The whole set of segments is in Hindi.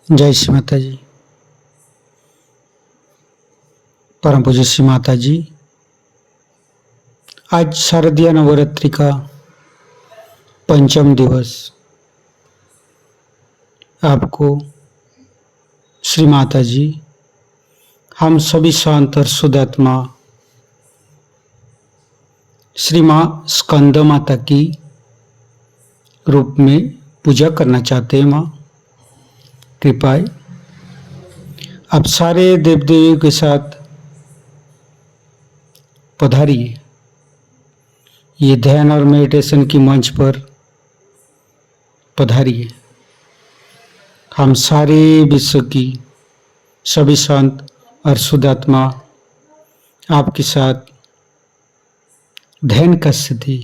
जय श्री माता जी। परम पूज्य श्री माता जी, आज शारदीय नवरात्रि का पंचम दिवस आपको श्री माता जी, हम सभी शांत और शुद्ध आत्मा श्री माँ स्कंद माता की रूप में पूजा करना चाहते हैं। माँ कृपाएं आप सारे देव देवियों के साथ पधारिए। ये ध्यान और मेडिटेशन की मंच पर पधारिए। हम सारे विश्व की सभी संत और शुद्ध आत्मा आपके साथ ध्यान का स्थिति,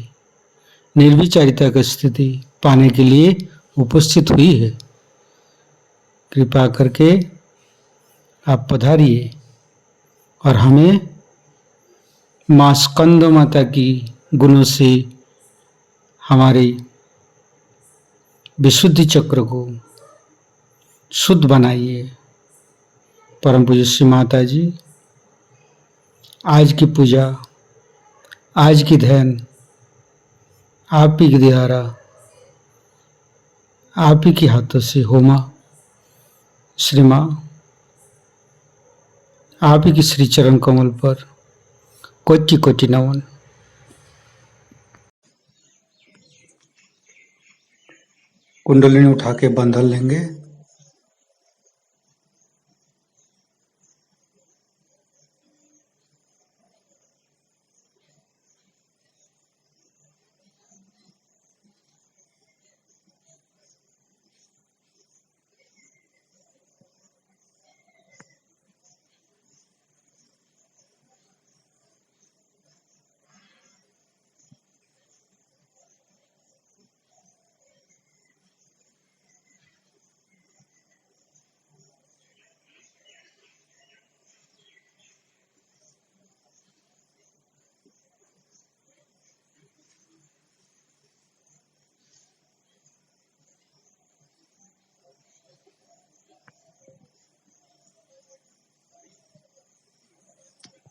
निर्विचारिता की स्थिति पाने के लिए उपस्थित हुई है। कृपा करके आप पधारिए और हमें माँ स्कंद माता की गुणों से हमारे विशुद्धि चक्र को शुद्ध बनाइए। परम पूज्य श्री माता जी, आज की पूजा, आज की ध्यान आप ही के द्वारा, आप ही के हाथों से हो। माँ श्री माँ, आप ही की श्री चरण कमल पर कोटि कोटि नमन। कुंडलिनी उठा के बंधन लेंगे।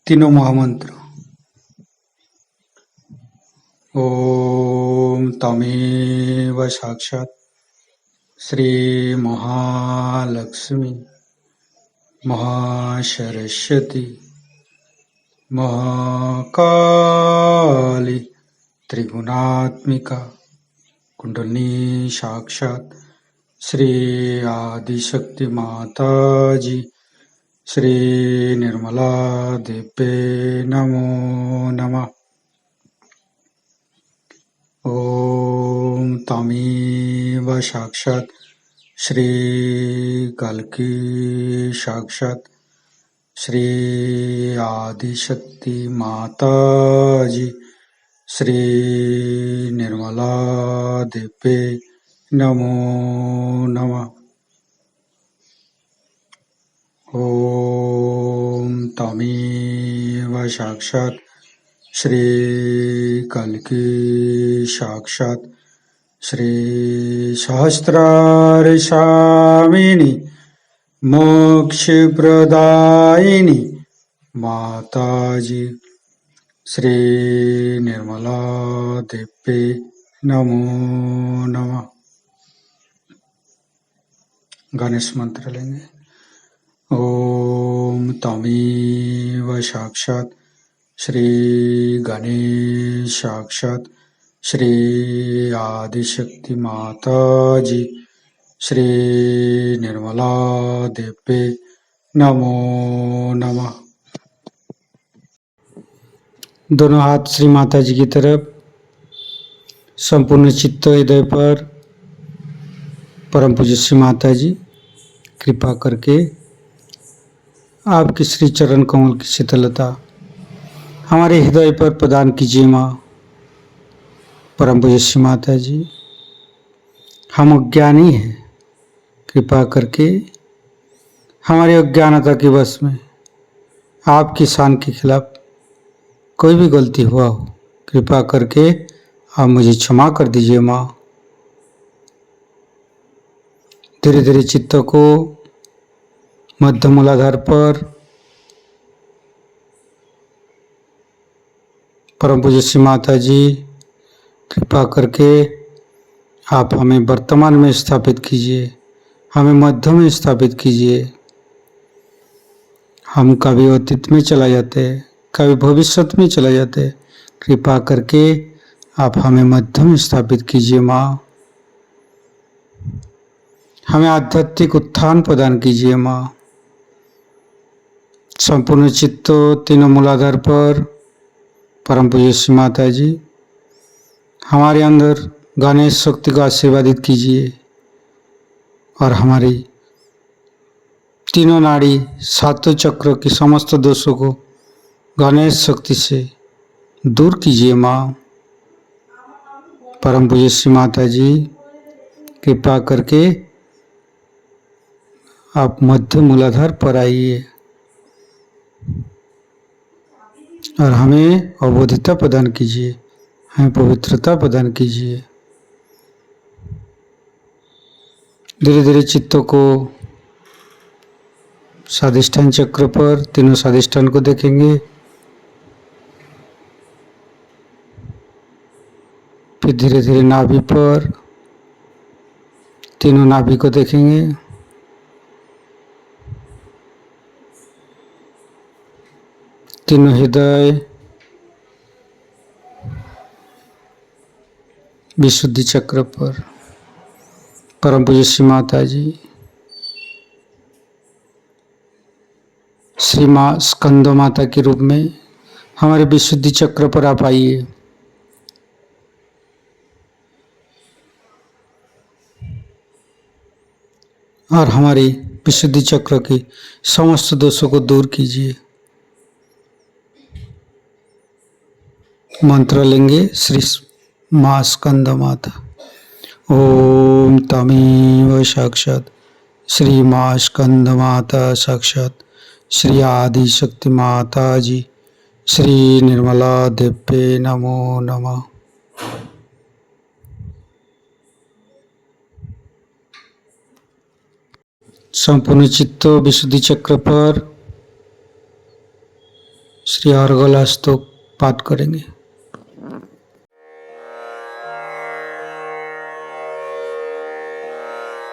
तीनों महामंत्र। ओम तमेव साक्षात् श्री महालक्ष्मी महासरस्वती महाकाली त्रिगुणात्मिका कुंडलिनी साक्षात् श्री आदिशक्ति माता जी श्री निर्मला देव्ये नमो नमः। ओम तमेव साक्षात् श्री कल्की साक्षात् श्री आदिशक्ति माता जी श्री निर्मला देव्ये नमो नमः। ओम तमेव साक्षात् श्री कल्की साक्षात् श्री सहस्रार स्वामिनी मोक्ष प्रदायिनी माता जी श्री निर्मला देव्ये नमो नमः। गणेश मंत्र लेंगे। ओम तमेव साक्षात् श्री गणेश साक्षात् श्री आदिशक्ति माता जी श्री निर्मला देव्ये नमो नमः। दोनों हाथ श्री माता जी की तरफ, संपूर्ण चित्त हृदय पर। परम पूज्य श्री माता जी, कृपा करके आपके श्री चरण कमल की शीतलता हमारे हृदय पर प्रदान कीजिए। माँ परम पूज्य श्री माता जी, हम अज्ञानी हैं, कृपा करके हमारी अज्ञानता के वश में आपकी शान के खिलाफ कोई भी गलती हुआ हो, कृपा करके आप मुझे क्षमा कर दीजिए। माँ धीरे धीरे चित्त को मध्य मूलाधार पर परम पूज्य श्री माता जी कृपा करके आप हमें वर्तमान में स्थापित कीजिए, हमें मध्य में स्थापित कीजिए। हम कभी अतीत में चला जाते, कभी भविष्य में चला जाते, कृपा करके आप हमें मध्य में स्थापित कीजिए माँ। हमें आध्यात्मिक उत्थान प्रदान कीजिए माँ। संपूर्ण चित्त तीनों मूलाधार पर परम पूज्य श्री माता जी हमारे अंदर गणेश शक्ति को आशीर्वादित कीजिए और हमारी तीनों नाड़ी सातों चक्रों की समस्त दोषों को गणेश शक्ति से दूर कीजिए माँ। परम पूज्य श्री माता जी कृपा करके आप मध्य मूलाधार पर आइए और हमें अवबोधिता प्रदान कीजिए, हमें पवित्रता प्रदान कीजिए। धीरे धीरे चित्तों को स्वाधिष्ठान चक्र पर, तीनों स्वाधिष्ठान को देखेंगे, फिर धीरे धीरे नाभि पर तीनों नाभि को देखेंगे, तीनों हृदय, विशुद्धि चक्र पर परम पूज्य श्री माता जी श्री माँ स्कंद माता के रूप में हमारे विशुद्धि चक्र पर आप आइए। और हमारी विशुद्धि चक्र की समस्त दोषों को दूर कीजिए। मंत्र लेंगे श्री माँ स्कंद माता। ओम तमेव साक्षात् श्री माँ स्कंद माता साक्षात् श्री आदि शक्ति माता जी श्री निर्मला देव्ये नमो नमः। संपूर्ण चित्त विशुद्धि चक्र पर श्री अर्गलास्तोक पाठ करेंगे।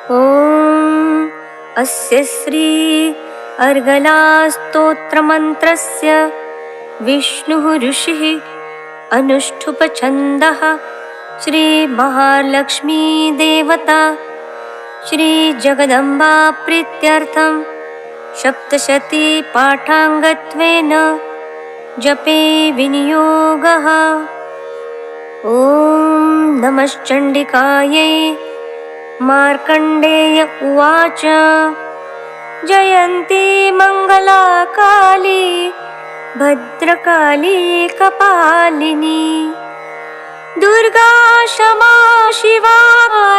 ओम अस्य श्री अर्गलास्तोत्र मंत्रस्य विष्णु ऋषिः अनुष्ठुप छन्दः श्री महालक्ष्मी देवता श्री जगदम्बा प्रीत्यर्थं सप्तशती पाठाङ्गत्वेन जपे विनियोगः। ओम नमश्चण्डिकायै। मार्कण्डेय उवाच जयन्ती मंगला काली भद्रकाली कपालिनी दुर्गा क्षमा शिवा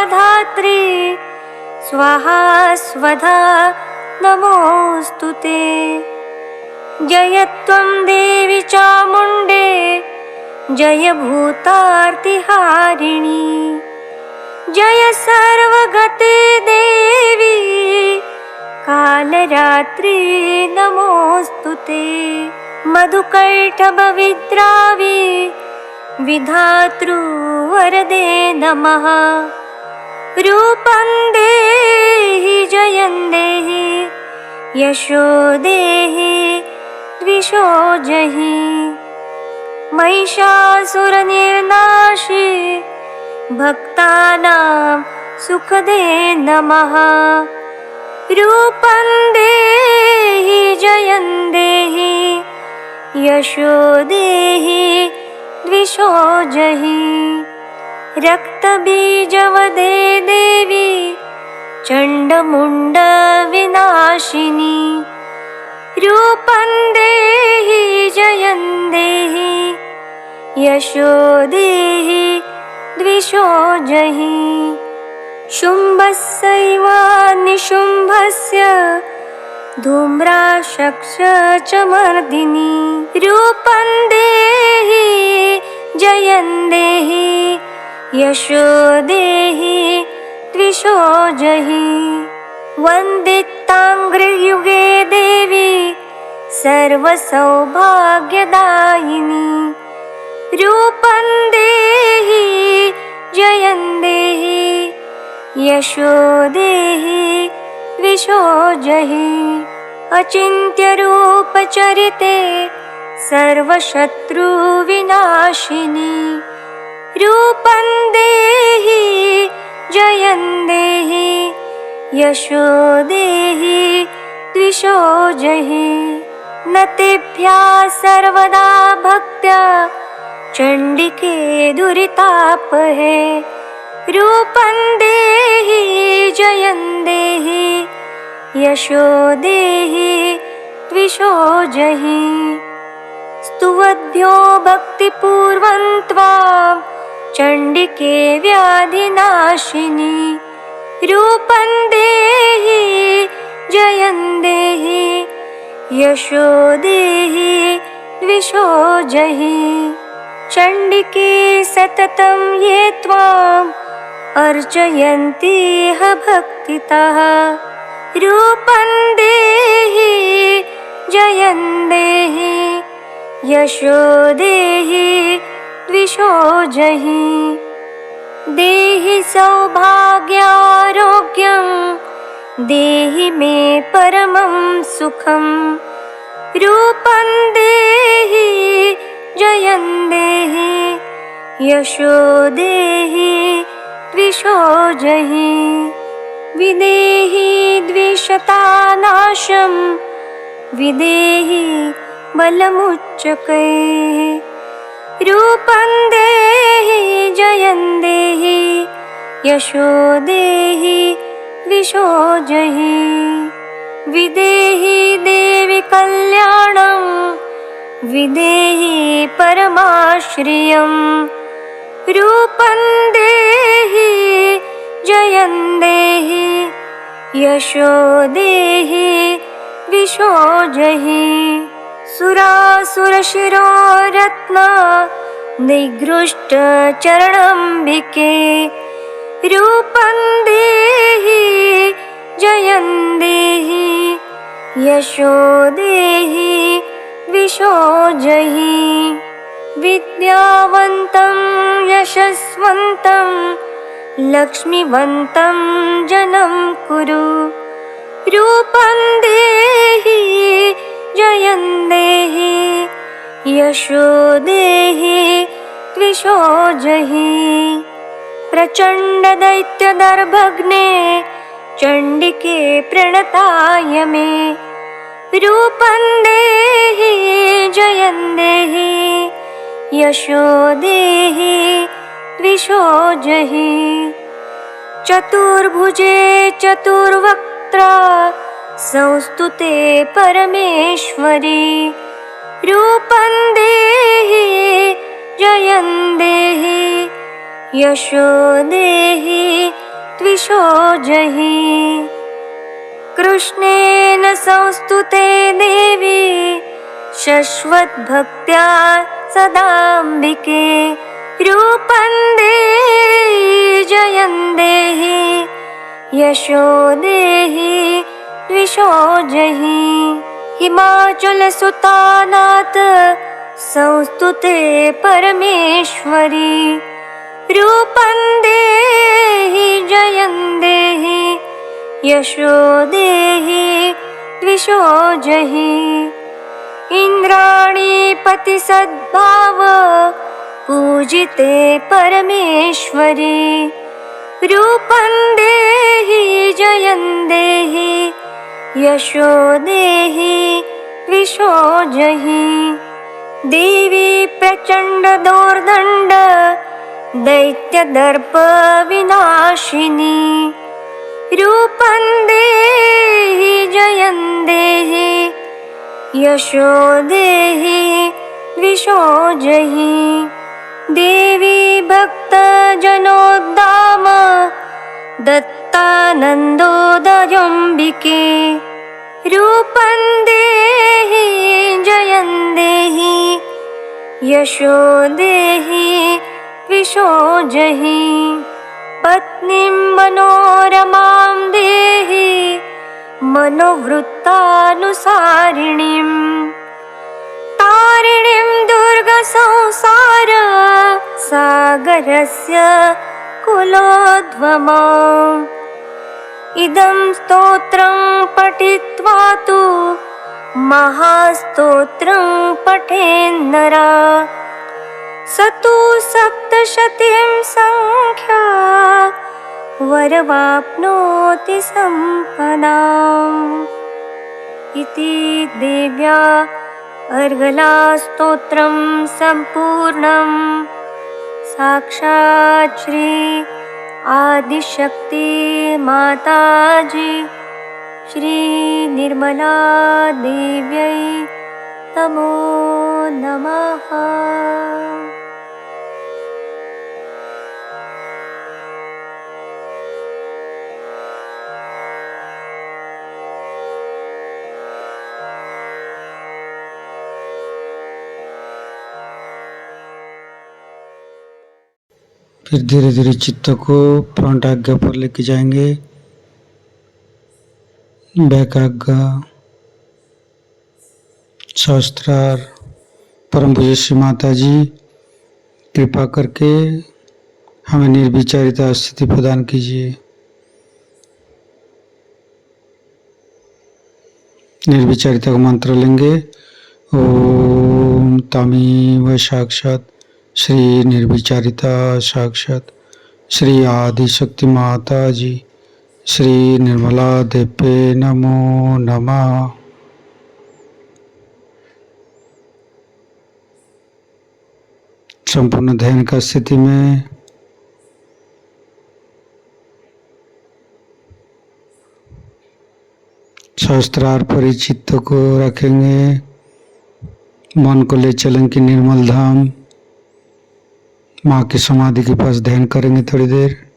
धात्री स्वाहा स्वधा नमोस्तुते। जय त्वं देवी चामुण्डे जय भूतार्तिहारिणी जय सर्वगते देवी कालरात्रि नमोस्तुते। मधुकैटभ विद्रावी विधातृ वरदे नमः। रूपं देहि जयं देहि यशो देहि द्विषो जहि। महिषासुरनिर्नाशी भक्तानां सुखदे नमः। रूपं देहि जयं देहि यशो देहि द्विषो जहि। रक्तबीजवदे देवी चण्डमुण्ड विनाशिनी। रूपं देहि जयं देहि यशो देहि द्विषो जहि। शुम्भस्यैव निशुम्भस्य धूम्राशक्ष च मर्दिनी। रूपं देहि जयं देहि यशो देहि द्विषो जहि। वन्दिता त्र्यम्बकगृहयुगे देवी सर्वसौभाग्यदायिनी रूपं देहि जयं देहि यशो देहि द्विषो जहि अचिन्त्यरूपचरिते सर्वशत्रुविनाशिनी रूपं देहि जयं देहि यशो देहि द्विषो जहि न तेभ्यः सर्वदा भक्त्या चण्डिके दुरितापहे रूपं देहि जयं देहि यशो देहि द्विषो जहि स्तुवद्भ्यो भक्तिपूर्वं त्वां चण्डिके व्याधिनाशिनी रूपं देहि जयं देहि यशो देहि द्विषो जहि चण्डिके सततं ये त्वाम् अर्चयन्तीह भक्तितः रूपं देहि जयं देहि यशो देहि द्विषो जहि देहि सौभाग्यारोग्यं देहि मे परमं सुखं रूपं देहि जयं देहि यशो देहि द्विषो जहि विदेहि द्विषतानाशं विदेहि बलमुच्चकैः रूपं देहि जयं देहि यशो देहि द्विषो जहि विदेहि देवि कल्याणं विदेहि परमाश्रियं रूपं देहि जयं देहि यशो देहि द्विषो जहि सुरासुरशिरोरत्ना निगृष्टचरणम्बिके रूपं देहि जयं देहि यशो देहि द्विषो जहि विद्यावन्तं यशस्वन्तं लक्ष्मीवन्तं जनं कुरु रूपं देहि जयं देहि यशो देहि द्विषो जहि प्रचण्डदैत्यदर्भग्ने चण्डिके प्रणताय मे रूपं देहि जयं देहि यशो देहि द्विषो जहि चतुर्भुजे चतुर्वक्त्रा संस्तुते परमेश्वरी रूपं देहि जयं देहि यशो देहि द्विषो जहि कृष्णेन संस्तुते देवी शश्वद्भक्त्या सदाम्बिके रूपं देहि जयं देहि यशो देहि द्विषो जहि हिमाचलसुतानाथ संस्तुते परमेश्वरी रूपं देहि जयं देहि यशो देहि द्विषो जहि इन्द्राणी पतिसद्भाव पूजिते परमेश्वरी रूपं देहि जयं देहि यशो देहि द्विषो जहि देवी प्रचण्ड दोर्दण्ड दैत्यदर्प विनाशिनी रूपं देहि जयं देहि यशो देहि द्विषो जहि देवी भक्तजनोद्दाम दत्तानन्दोदयम्बिके रूपं देहि जयं देहि यशो देहि द्विषो जहि पत्नीं मनोरमां देहि मनोवृत्तानुसारिणीं तारिणीं दुर्गसंसार सागरस्य कुलोद्गमम् इदं स्तोत्रं पठित्वा तु महास्तोत्रं पठेन्नरा स तु सप्तशतीं संख्या वरमाप्नोति सम्पदाम् इति देव्या अर्गला स्तोत्रं सम्पूर्णम् साक्षात् श्री आदिशक्ति माताजी श्री निर्मला देव्यै नमो नमः। फिर धीरे धीरे चित्त को फ्रंट आज्ञा पर लेके जाएंगे। बैक आज्ञा, सहस्त्रार। परम पूज्य श्री माता जी कृपा करके हमें निर्विचारिता स्थिति प्रदान कीजिए। निर्विचारिता का मंत्र लेंगे। ओम तमेव साक्षात श्री निर्विचारिता साक्षात श्री आदिशक्ति माता जी श्री निर्मला देव्ये नमो नमः। संपूर्ण ध्यान का स्थिति में सहस्त्रार पर चित्त को रखेंगे। मन को ले चलेंगे निर्मल धाम, माँ की समाधि के पास ध्यान करेंगे थोड़ी देर।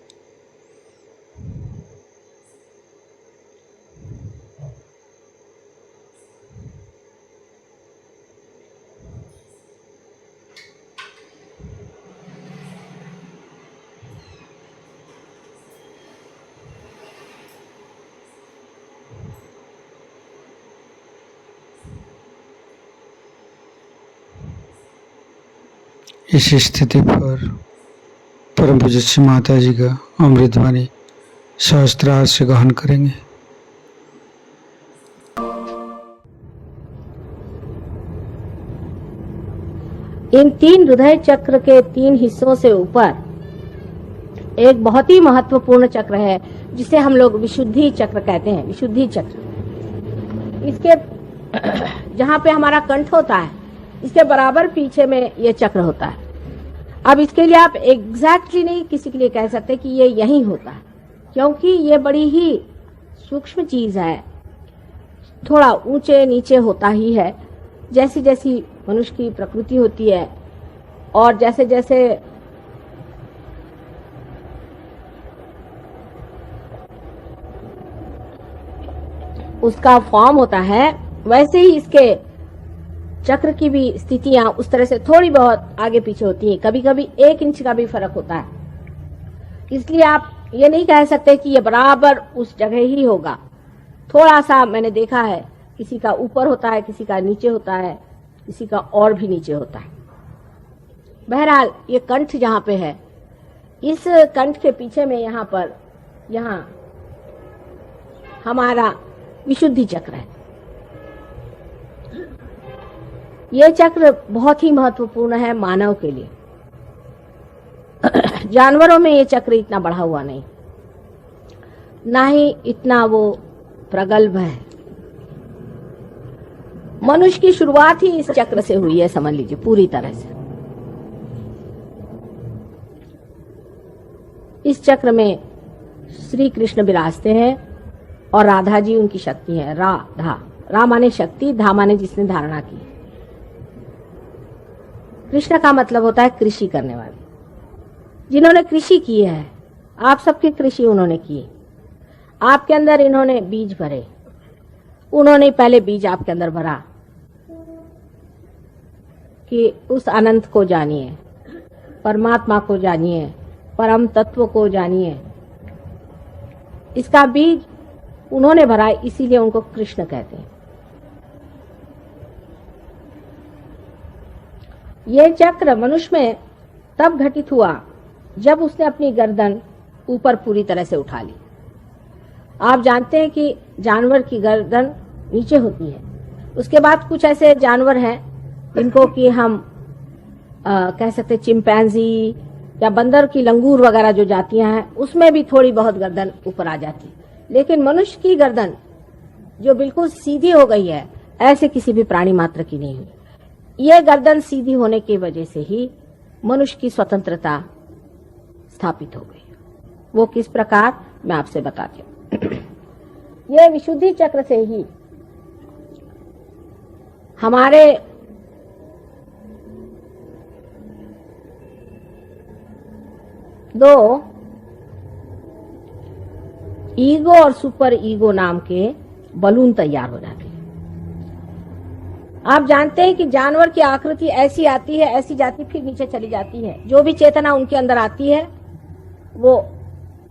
इस स्थिति पर परम पूज्य श्री माता जी का अमृत वाणी सहस्त्रार से ग्रहण करेंगे। इन 3 हृदय चक्र के 3 हिस्सों से ऊपर एक बहुत ही महत्वपूर्ण चक्र है जिसे हम लोग विशुद्धि चक्र कहते हैं। विशुद्धि चक्र, इसके जहाँ पे हमारा कंठ होता है इसके बराबर पीछे में ये चक्र होता है। अब इसके लिए आप एग्जैक्टली नहीं किसी के लिए कह सकते कि ये यहीं होता है, क्योंकि ये बड़ी ही सूक्ष्म चीज है, थोड़ा ऊंचे नीचे होता ही है। जैसी जैसी मनुष्य की प्रकृति होती है और जैसे जैसे उसका फॉर्म होता है वैसे ही इसके चक्र की भी स्थितियां उस तरह से थोड़ी बहुत आगे पीछे होती हैं। कभी कभी 1 इंच का भी फर्क होता है। इसलिए आप ये नहीं कह सकते कि ये बराबर उस जगह ही होगा। थोड़ा सा मैंने देखा है, किसी का ऊपर होता है, किसी का नीचे होता है, किसी का और भी नीचे होता है। बहरहाल ये कंठ जहाँ पे है, इस कंठ के पीछे में यहाँ हमारा विशुद्धि चक्र है। ये चक्र बहुत ही महत्वपूर्ण है मानव के लिए। जानवरों में ये चक्र इतना बढ़ा हुआ नहीं, ना ही इतना वो प्रगल्भ है। मनुष्य की शुरुआत ही इस चक्र से हुई है, समझ लीजिए पूरी तरह से। इस चक्र में श्री कृष्ण विराजते हैं और राधा जी उनकी शक्ति है। रा माने शक्ति, धा माने जिसने धारणा की। कृष्ण का मतलब होता है कृषि करने वाले, जिन्होंने कृषि की है। आप सबकी कृषि उन्होंने की। आपके अंदर इन्होंने बीज भरे, उन्होंने पहले बीज आपके अंदर भरा कि उस अनंत को जानिए, परमात्मा को जानिए, परम तत्व को जानिए। इसका बीज उन्होंने भरा, इसीलिए उनको कृष्ण कहते हैं। ये चक्र मनुष्य में तब घटित हुआ जब उसने अपनी गर्दन ऊपर पूरी तरह से उठा ली। आप जानते हैं कि जानवर की गर्दन नीचे होती है। उसके बाद कुछ ऐसे जानवर हैं जिनको कि हम कह सकते चिंपैंजी या बंदर की लंगूर वगैरह जो जातियां हैं, उसमें भी थोड़ी बहुत गर्दन ऊपर आ जाती है। लेकिन मनुष्य की गर्दन जो बिल्कुल सीधी हो गई है, ऐसे किसी भी प्राणी मात्र की नहीं हुई। यह गर्दन सीधी होने की वजह से ही मनुष्य की स्वतंत्रता स्थापित हो गई। वो किस प्रकार, मैं आपसे बताती हूँ। यह विशुद्धि चक्र से ही हमारे दो ईगो और सुपर ईगो नाम के बलून तैयार हो जाते हैं। आप जानते हैं कि जानवर की आकृति ऐसी आती है, ऐसी जाती, फिर नीचे चली जाती है। जो भी चेतना उनके अंदर आती है वो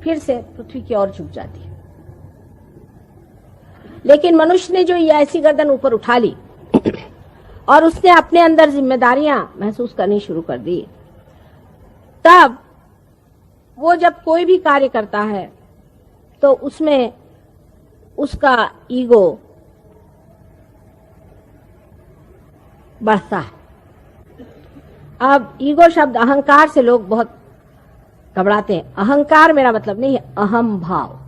फिर से पृथ्वी की ओर झुक जाती है। लेकिन मनुष्य ने जो ये ऐसी गर्दन ऊपर उठा ली और उसने अपने अंदर जिम्मेदारियां महसूस करनी शुरू कर दी, तब वो जब कोई भी कार्य करता है तो उसमें उसका ईगो बढ़ता है। अब ईगो शब्द अहंकार से लोग बहुत घबराते हैं। अहंकार मेरा मतलब नहीं है अहम भाव,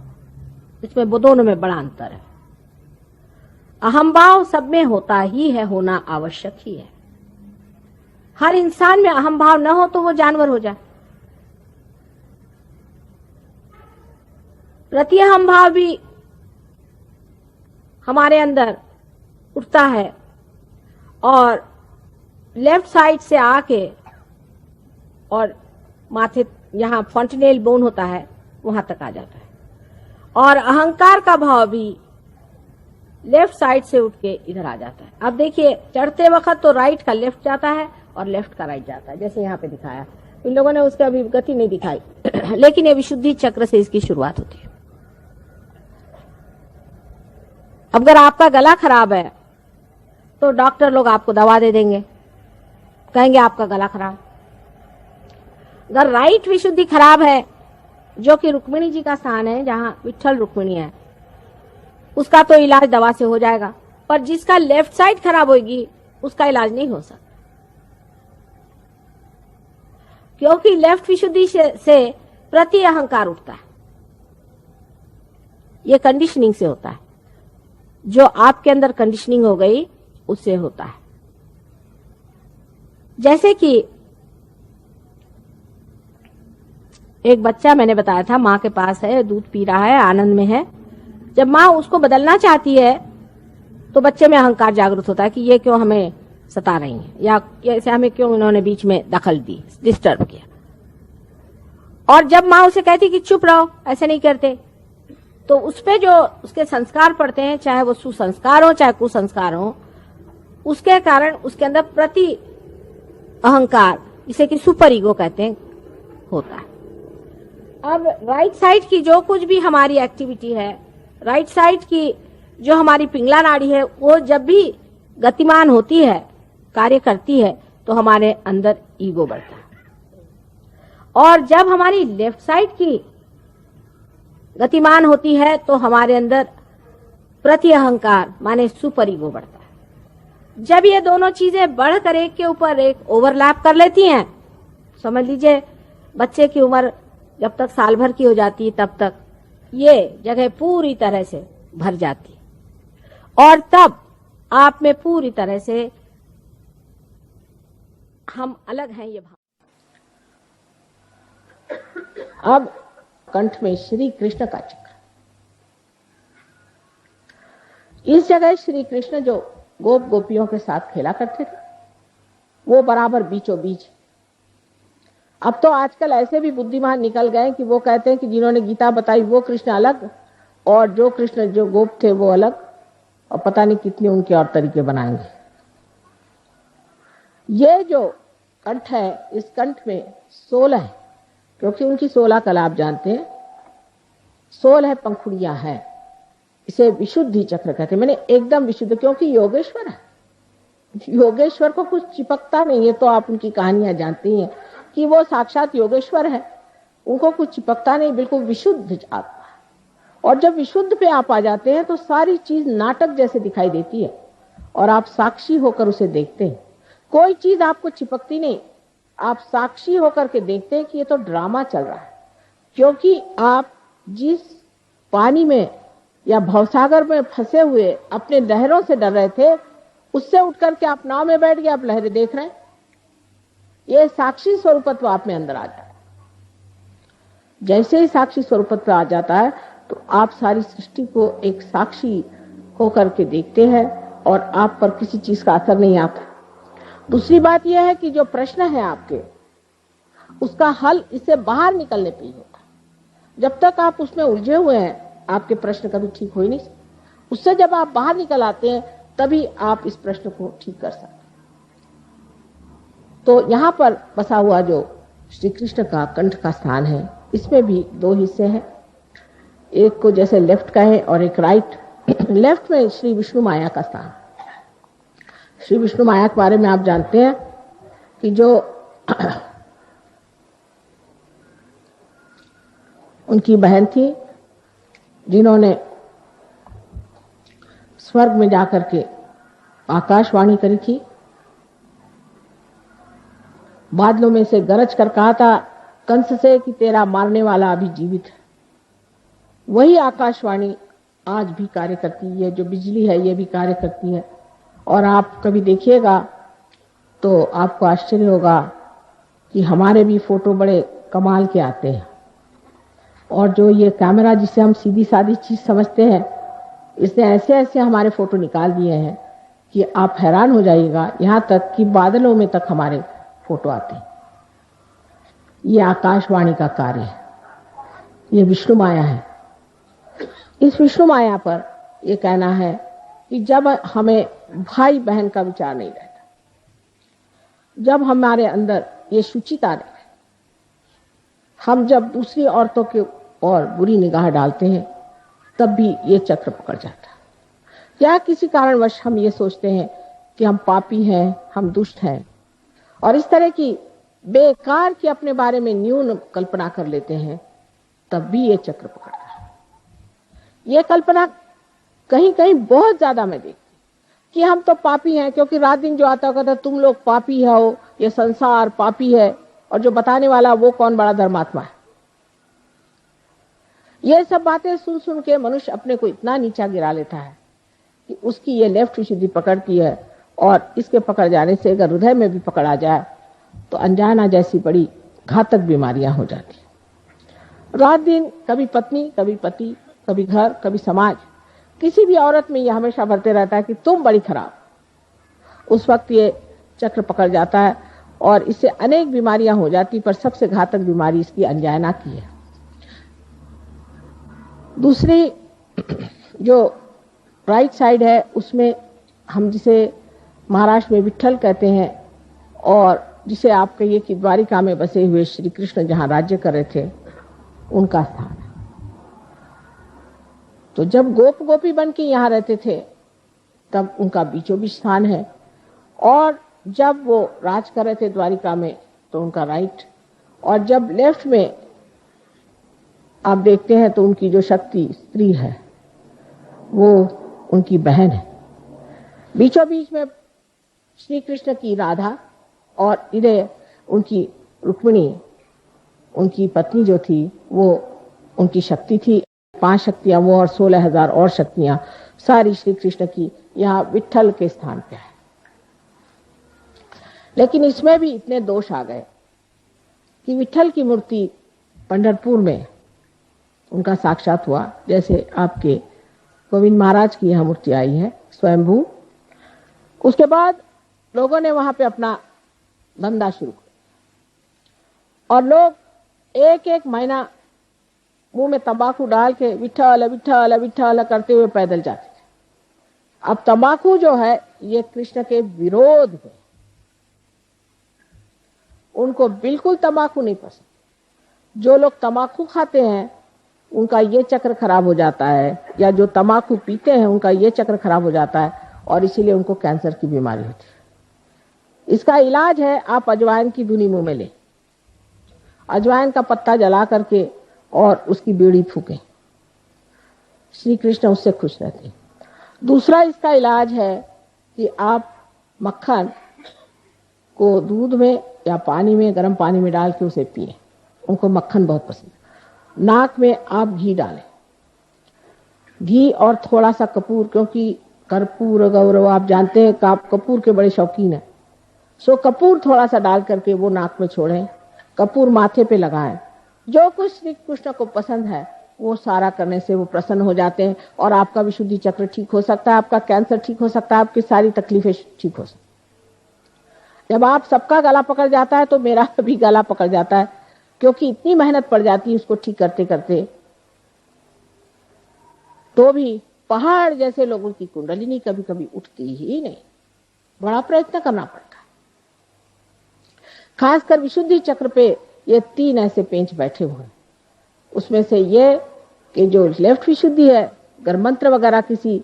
इसमें दोनों में बड़ा अंतर है। अहम भाव सब में होता ही है, होना आवश्यक ही है। हर इंसान में अहम भाव न हो तो वो जानवर हो जाए। प्रति अहम भाव भी हमारे अंदर उठता है और लेफ्ट साइड से आके और माथे यहां फॉन्टेनेल बोन होता है वहां तक आ जाता है। और अहंकार का भाव भी लेफ्ट साइड से उठ के इधर आ जाता है। अब देखिए, चढ़ते वक्त तो राइट का लेफ्ट जाता है और लेफ्ट का राइट जाता है, जैसे यहाँ पे दिखाया। इन लोगों ने उसका अभी गति नहीं दिखाई लेकिन ये विशुद्धि चक्र से इसकी शुरुआत होती है। अगर आपका गला खराब है तो डॉक्टर लोग आपको दवा दे देंगे, कहेंगे आपका गला खराब। अगर राइट विशुद्धि खराब है, जो कि रुक्मिणी जी का स्थान है, जहां विट्ठल रुक्मिणी है, उसका तो इलाज दवा से हो जाएगा। पर जिसका लेफ्ट साइड खराब होगी उसका इलाज नहीं हो सकता, क्योंकि लेफ्ट विशुद्धि से प्रति अहंकार उठता है। यह कंडीशनिंग से होता है। जो आपके अंदर कंडीशनिंग हो गई उससे होता है। जैसे कि एक बच्चा मैंने बताया था, माँ के पास है, दूध पी रहा है, आनंद में है। जब माँ उसको बदलना चाहती है तो बच्चे में अहंकार जागृत होता है कि ये क्यों हमें सता रही है, या ऐसे हमें क्यों इन्होंने बीच में दखल दी, डिस्टर्ब किया। और जब माँ उसे कहती कि चुप रहो, ऐसे नहीं करते, तो उसपे जो उसके संस्कार पड़ते हैं, चाहे वो सुसंस्कार हो चाहे कुसंस्कार हो, उसके कारण उसके अंदर प्रति अहंकार, जिसे कि सुपर ईगो कहते हैं, होता है। अब राइट साइड की जो कुछ भी हमारी एक्टिविटी है, राइट साइड की जो हमारी पिंगला नाड़ी है, वो जब भी गतिमान होती है, कार्य करती है, तो हमारे अंदर ईगो बढ़ता है। और जब हमारी लेफ्ट साइड की गतिमान होती है तो हमारे अंदर प्रति अहंकार माने सुपर ईगो बढ़ता है। जब ये दोनों चीजें बढ़कर एक के ऊपर एक ओवरलैप कर लेती हैं, समझ लीजिए बच्चे की उम्र जब तक साल भर की हो जाती है तब तक ये जगह पूरी तरह से भर जाती है, और तब आप में पूरी तरह से हम अलग हैं ये भाव। अब कंठ में श्री कृष्ण का चक्र। इस जगह श्री कृष्ण जो गोप गोपियों के साथ खेला करते थे, वो बराबर बीचों बीच। अब तो आजकल ऐसे भी बुद्धिमान निकल गए कि वो कहते हैं कि जिन्होंने गीता बताई वो कृष्ण अलग, और जो कृष्ण जो गोप थे वो अलग, और पता नहीं कितने उनके और तरीके बनाएंगे। ये जो कंठ है, इस कंठ में 16 है, क्योंकि उनकी 16 कला आप जानते हैं, 16 पंखुड़ियां हैं। इसे विशुद्धि चक्र कहते हैं। मैंने एकदम विशुद्ध, क्योंकि योगेश्वर है, योगेश्वर को कुछ चिपकता नहीं है। तो आप उनकी कहानियां जानती हैं कि वो साक्षात योगेश्वर है, उनको कुछ चिपकता नहीं, बिल्कुल विशुद्ध आत्मा। और जब विशुद्ध पे आप आ जाते हैं तो सारी चीज नाटक जैसे दिखाई देती है और आप साक्षी होकर उसे देखते हैं। कोई चीज आपको चिपकती नहीं, आप साक्षी होकर के देखते हैं कि ये तो ड्रामा चल रहा है। क्योंकि आप जिस पानी में या भवसागर में फंसे हुए अपने लहरों से डर रहे थे, उससे उठकर के आप नाव में बैठ गए, आप लहरें देख रहे हैं। ये साक्षी स्वरूपत्व आप में अंदर आ जाता है। जैसे ही साक्षी स्वरूपत्व आ जाता है तो आप सारी सृष्टि को एक साक्षी होकर के देखते हैं और आप पर किसी चीज का असर नहीं आता। दूसरी बात यह है कि जो प्रश्न है आपके, उसका हल इससे बाहर निकलने पे ही होता है। जब तक आप उसमें उलझे हुए हैं, आपके प्रश्न कभी ठीक हो ही नहीं सकते। उससे जब आप बाहर निकल आते हैं, तभी आप इस प्रश्न को ठीक कर सकते हैं। तो यहां पर बसा हुआ जो श्री कृष्ण का कंठ का स्थान है, इसमें भी दो हिस्से हैं। एक को जैसे लेफ्ट का है और एक राइट। लेफ्ट में श्री विष्णु माया का स्थान। श्री विष्णु माया के बारे में आप जानते हैं कि जो उनकी बहन थी, जिन्होंने स्वर्ग में जाकर के आकाशवाणी करी थी, बादलों में से गरज कर कहा था कंस से कि तेरा मारने वाला अभी जीवित है। वही आकाशवाणी आज भी कार्य करती है। जो बिजली है ये भी कार्य करती है। और आप कभी देखिएगा तो आपको आश्चर्य होगा कि हमारे भी फोटो बड़े कमाल के आते हैं। और जो ये कैमरा जिसे हम सीधी सादी चीज समझते हैं, इसने ऐसे ऐसे हमारे फोटो निकाल दिए हैं कि आप हैरान हो जाइएगा। यहां तक कि बादलों में तक हमारे फोटो आते हैं। ये आकाशवाणी का कार्य है, ये विष्णु माया है। इस विष्णु माया पर यह कहना है कि जब हमें भाई बहन का विचार नहीं रहता, जब हमारे अंदर ये शुचिता रहे, हम जब दूसरी औरतों के और बुरी निगाह डालते हैं, तब भी ये चक्र पकड़ जाता है। या किसी कारणवश हम ये सोचते हैं कि हम पापी हैं, हम दुष्ट हैं, और इस तरह की बेकार की अपने बारे में न्यून कल्पना कर लेते हैं, तब भी ये चक्र पकड़ता है। ये कल्पना कहीं कहीं बहुत ज्यादा मैं देखती कि हम तो पापी हैं, क्योंकि रात दिन जो आता कहता तुम लोग पापी हो, ये संसार पापी है, और जो बताने वाला वो कौन बड़ा धर्मात्मा है। ये सब बातें सुन सुन के मनुष्य अपने को इतना नीचा गिरा लेता है कि उसकी ये लेफ्ट विशुद्धि पकड़ती है। और इसके पकड़ जाने से अगर हृदय में भी पकड़ा जाए तो अनजाना जैसी बड़ी घातक बीमारियां हो जाती हैं। रात दिन कभी पत्नी, कभी पति, कभी घर, कभी समाज, किसी भी औरत में यह हमेशा भरते रहता है कि तुम बड़ी खराब। उस वक्त ये चक्र पकड़ जाता है और इससे अनेक बीमारियां हो जाती, पर सबसे घातक बीमारी इसकी अनजाना की है। दूसरी जो राइट साइड है, उसमें हम जिसे महाराष्ट्र में विट्ठल कहते हैं, और जिसे आप कहिए कि द्वारिका में बसे हुए श्री कृष्ण जहां राज्य कर रहे थे, उनका स्थान है। तो जब गोप गोपी बन के यहां रहते थे, तब उनका बीचों बीच स्थान है। और जब वो राज कर रहे थे द्वारिका में, तो उनका राइट। और जब लेफ्ट में आप देखते हैं तो उनकी जो शक्ति स्त्री है, वो उनकी बहन है। बीचों बीच में श्री कृष्ण की राधा, और इधर उनकी रुक्मिणी, उनकी पत्नी जो थी, वो उनकी शक्ति थी। 5 शक्तियां वो और 16,000 और शक्तियां सारी श्री कृष्ण की यहाँ विट्ठल के स्थान पे है। लेकिन इसमें भी इतने दोष आ गए कि विट्ठल की मूर्ति पंढरपुर में उनका साक्षात हुआ, जैसे आपके गोविंद महाराज की यहाँ मूर्ति आई है स्वयंभू। उसके बाद लोगों ने वहां पे अपना धंधा शुरू किया और लोग एक एक महीना मुंह में तंबाकू डाल के विठ्ठल विठ्ठल विठ्ठल करते हुए पैदल जाते थे। अब तंबाकू जो है ये कृष्ण के विरोध है, उनको बिल्कुल तंबाकू नहीं पसंद। जो लोग तंबाकू खाते हैं उनका ये चक्र खराब हो जाता है, या जो तम्बाकू पीते हैं उनका ये चक्र खराब हो जाता है और इसीलिए उनको कैंसर की बीमारी होती है। इसका इलाज है आप अजवाइन की धुनी मुंह में लें, अजवाइन का पत्ता जला करके और उसकी बीड़ी फूकें, श्री कृष्ण उससे खुश रहते हैं। दूसरा इसका इलाज है कि आप मक्खन को दूध में या पानी में, गर्म पानी में डाल के उसे पिए, उनको मक्खन बहुत पसंद है। नाक में आप घी डालें, घी और थोड़ा सा कपूर, क्योंकि कर्पूर गौरव आप जानते हैं कि आप कपूर के बड़े शौकीन हैं, सो कपूर थोड़ा सा डाल करके वो नाक में छोड़ें, कपूर माथे पे लगाएं। जो कुछ श्री कृष्ण को पसंद है वो सारा करने से वो प्रसन्न हो जाते हैं और आपका विशुद्धि चक्र ठीक हो सकता है, आपका कैंसर ठीक हो सकता है, आपकी सारी तकलीफें ठीक हो सकती। जब आप सबका गला पकड़ जाता है तो मेरा भी गला पकड़ जाता है, क्योंकि इतनी मेहनत पड़ जाती है उसको ठीक करते करते, तो भी पहाड़ जैसे लोगों की कुंडलिनी कभी कभी उठती ही नहीं, बड़ा प्रयत्न करना पड़ता है। खासकर विशुद्धि चक्र पे ये 3 ऐसे पेंच बैठे हुए हैं। उसमें से ये कि जो लेफ्ट विशुद्धि है, अगर मंत्र वगैरह किसी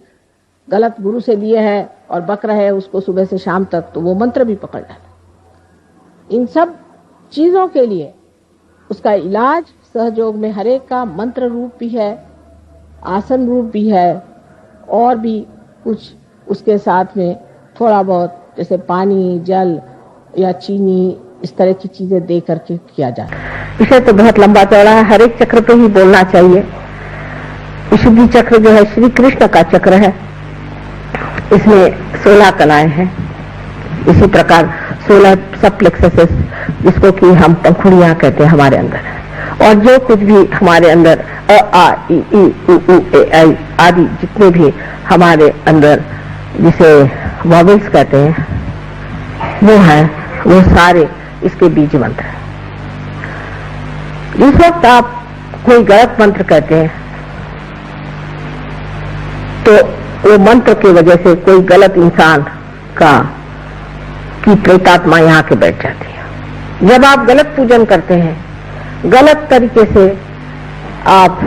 गलत गुरु से लिए हैं और बक रहे हैं उसको सुबह से शाम तक, तो वो मंत्र भी पकड़ जाता है। इन सब चीजों के लिए उसका इलाज सहयोग में हरेक का मंत्र रूप भी है, आसन रूप भी है, और भी कुछ उसके साथ में थोड़ा बहुत जैसे पानी, जल या चीनी, इस तरह की चीजें दे करके किया जाता है। विषय तो बहुत लंबा चौड़ा है, हर एक चक्र पे ही बोलना चाहिए। विशुद्धि चक्र जो है श्री कृष्ण का चक्र है, इसमें 16 कलाएं हैं। इसी प्रकार 16 सब प्लेक्ससेस, जिसको कि हम पंखुड़ियां कहते हैं, हमारे अंदर है। और जो कुछ भी हमारे अंदर अ आ इ ई उ ऊ ए आई आदि जितने भी हमारे अंदर जिसे वॉवेल्स कहते हैं वो है, वो सारे इसके बीज मंत्र है। जिस वक्त आप कोई गलत मंत्र कहते हैं तो वो मंत्र की वजह से कोई गलत इंसान की प्रेतात्मा यहाँ के बैठ जाती है। जब आप गलत पूजन करते हैं, गलत तरीके से आप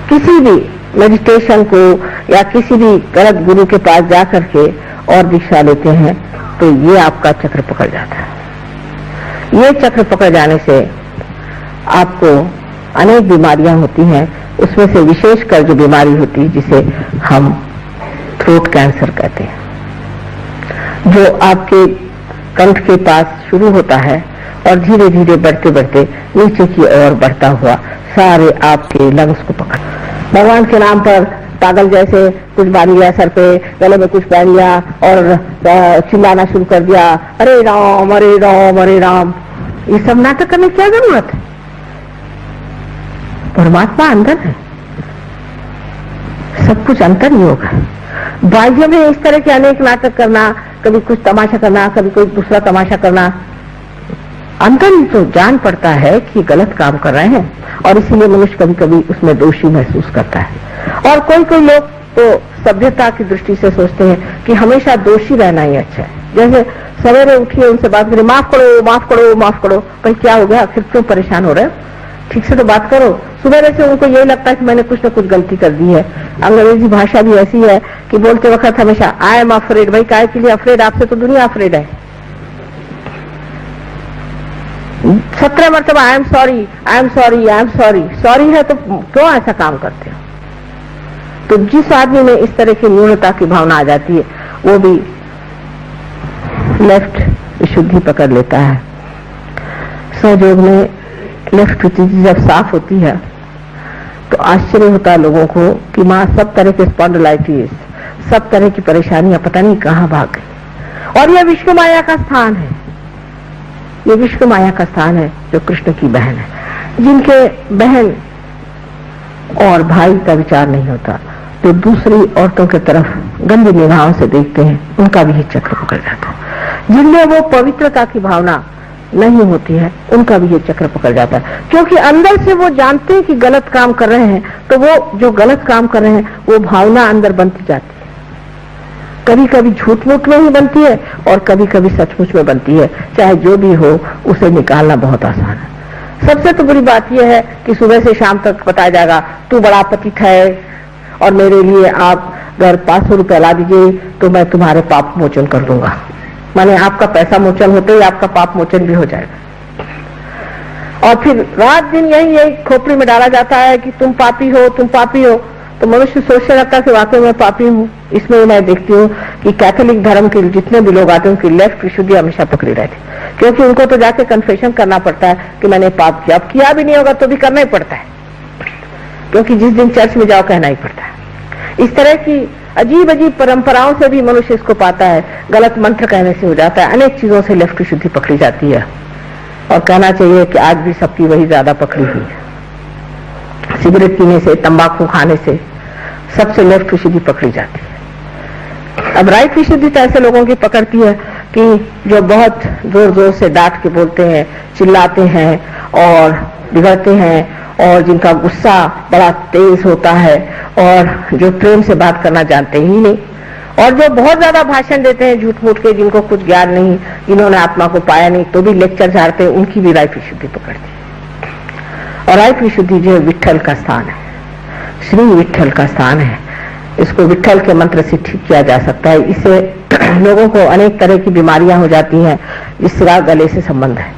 किसी भी मेडिटेशन को या किसी भी गलत गुरु के पास जा करके और दीक्षा लेते हैं, तो ये आपका चक्र पकड़ जाता है। ये चक्र पकड़ जाने से आपको अनेक बीमारियां होती हैं, उसमें से विशेषकर जो बीमारी होती है जिसे हम थ्रोट कैंसर कहते हैं, जो आपके कंठ के पास शुरू होता है और धीरे धीरे बढ़ते बढ़ते नीचे की ओर बढ़ता हुआ सारे आपके लंग्स को पकड़। भगवान के नाम पर पागल जैसे कुछ बांध लिया सर पे, गले में कुछ पहन लिया और चिल्लाना शुरू कर दिया, अरे राम अरे राम अरे राम। ये सब नाटक करने की क्या जरूरत है? परमात्मा अंदर है, सब कुछ अंतर योग है। बाह्य में इस तरह के अनेक नाटक करना, कभी कुछ तमाशा करना, कभी कोई दूसरा तमाशा करना, अंतर ही तो जान पड़ता है कि गलत काम कर रहे हैं, और इसीलिए मनुष्य कभी कभी उसमें दोषी महसूस करता है। और कोई कोई लोग तो सभ्यता की दृष्टि से सोचते हैं कि हमेशा दोषी रहना ही अच्छा है। जैसे सवेरे उठिए, उनसे बात करें, माफ करो माफ करो माफ करो, भाई क्या हो गया, फिर क्यों परेशान हो रहे हो, ठीक से तो बात करो। सुबह से उनको यही लगता है कि मैंने कुछ न कुछ गलती कर दी है। अंग्रेजी भाषा भी ऐसी है कि बोलते वक्त हमेशा आई एम अफ्रेड। भाई काय के लिए अफ्रेड? आपसे तो दुनिया अफ्रेड है। 17 मरतबा I am sorry I am sorry I am sorry. Sorry है तो क्यों ऐसा काम करते हो? तो जिस आदमी में इस तरह की न्यूनता की भावना आ जाती है, वो भी लेफ्ट विशुद्धि पकड़ लेता है। सहयोग में लेफ्ट विशुद्धि जब साफ होती है तो आश्चर्य होता है लोगों को कि माँ सब तरह के स्पॉन्डिलाइटिस, सब तरह की परेशानियां पता नहीं कहाँ भाग गई। और यह विश्व माया का स्थान है, ये विश्व माया का स्थान है जो कृष्ण की बहन है। जिनके बहन और भाई का विचार नहीं होता, जो दूसरी औरतों की तरफ गंदी निगाहों से देखते हैं, उनका भी चक्र पकड़ जाता है। जिनमें वो पवित्रता की भावना नहीं होती है, उनका भी ये चक्र पकड़ जाता है। क्योंकि अंदर से वो जानते हैं कि गलत काम कर रहे हैं, तो वो जो गलत काम कर रहे हैं वो भावना अंदर बनती जाती है। कभी कभी झूठ मूठ में ही बनती है और कभी कभी सचमुच में बनती है। चाहे जो भी हो, उसे निकालना बहुत आसान है। सबसे तो बुरी बात यह है कि सुबह से शाम तक बताया जाएगा तू बड़ा पतित है और मेरे लिए आप अगर 500 रुपया ला दीजिए तो मैं तुम्हारे पाप मोचन कर दूंगा। माने आपका पैसा मोचन होते ही आपका पाप मोचन भी हो जाएगा। और फिर रात दिन यही खोपड़ी में डाला जाता है कि तुम पापी हो, तुम पापी हो। तो मनुष्य सोचने लगता है कि वाकई मैं पापी हूँ। इसमें मैं देखती हूँ कि कैथोलिक धर्म के जितने भी लोग आते हैं उनकी लेफ्ट विशुद्धि हमेशा पकड़ी रहती है, क्योंकि उनको तो जाके कन्फेशन करना पड़ता है कि मैंने पाप किया। अब किया भी नहीं होगा तो भी करना ही पड़ता है, क्योंकि जिस दिन चर्च में जाओ कहना ही पड़ता है। इस तरह की अजीब अजीब परंपराओं से भी मनुष्य इसको पाता है। गलत मंत्र कहने से हो जाता है, अनेक चीजों से लेफ्ट विशुद्धि पकड़ी जाती है। और कहना चाहिए कि आज भी सबकी वही ज्यादा पकड़ी हुई है। सिगरेट पीने से, तंबाकू खाने से सबसे लेफ्ट विशुद्धि पकड़ी जाती है। अब राइट विशुद्धि तो ऐसे लोगों की पकड़ती है कि जो बहुत जोर जोर से डांट के बोलते हैं, चिल्लाते हैं और बिगड़ते हैं, और जिनका गुस्सा बड़ा तेज होता है, और जो प्रेम से बात करना जानते ही नहीं, और जो बहुत ज्यादा भाषण देते हैं झूठ मूठ के, जिनको कुछ ज्ञान नहीं, जिन्होंने आत्मा को पाया नहीं, तो भी लेक्चर झाड़ते हैं, उनकी भी राइट विशुद्धि पकड़ती है। और राइट विशुद्धि जो है विट्ठल का स्थान है, श्री विट्ठल का स्थान है। इसको विट्ठल के मंत्र से ठीक किया जा सकता है। इससे लोगों को अनेक तरह की बीमारियां हो जाती हैं जिसका गले से संबंध है।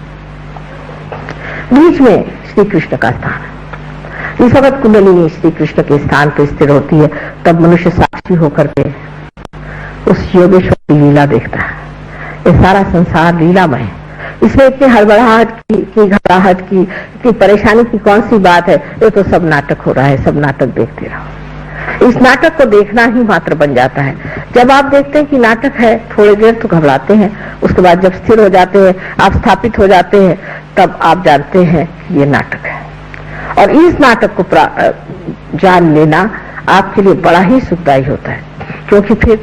बीच में श्री कृष्ण का स्थान है। इस वक्त कुंडलिनी श्री कृष्ण के स्थान पर स्थिर होती है, तब मनुष्य साक्षी होकर के उस योगेश्वर की लीला देखता है। ये सारा संसार लीलामय है। इसमें इतनी हड़बड़ाहट की घबराहट की, इतनी परेशानी की कौन सी बात है? ये तो सब नाटक हो रहा है, सब नाटक देखते रहो। इस नाटक को देखना ही मात्र बन जाता है। जब आप देखते हैं कि नाटक है, थोड़ी देर तो घबराते हैं, उसके बाद जब स्थिर हो जाते हैं, आप स्थापित हो जाते हैं, तब आप जानते हैं कि ये नाटक है। और इस नाटक को जान लेना आपके लिए बड़ा ही सुखदायी होता है, क्योंकि फिर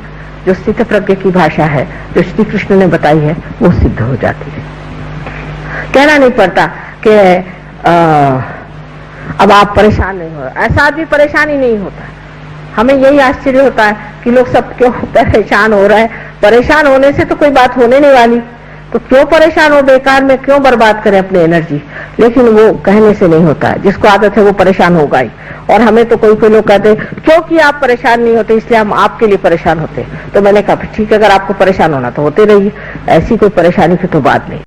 जो स्थित प्रज्ञ की भाषा है, जो श्री कृष्ण ने बताई है, वो सिद्ध हो जाती है। कहना नहीं पड़ता कि अब आप परेशान नहीं हो। ऐसा आदमी परेशान ही नहीं होता। हमें यही आश्चर्य होता है कि लोग सब क्यों परेशान हो रहे हैं। परेशान होने से तो कोई बात होने नहीं वाली, तो क्यों परेशान हो, बेकार में क्यों बर्बाद करें अपनी एनर्जी। लेकिन वो कहने से नहीं होता है। जिसको आदत है वो परेशान होगा ही। और हमें तो कोई लोग कहते हैं क्योंकि आप परेशान नहीं होते इसलिए हम आपके लिए परेशान होते। तो मैंने कहा ठीक है, अगर आपको परेशान होना तो होते रहिए, ऐसी कोई परेशानी की तो बात नहीं।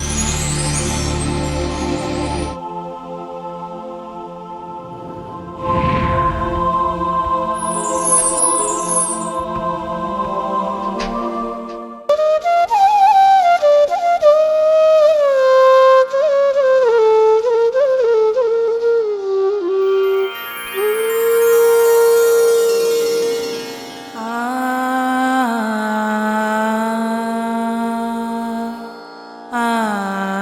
आ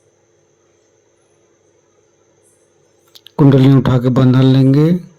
कुंडली उठा के बंधन लेंगे।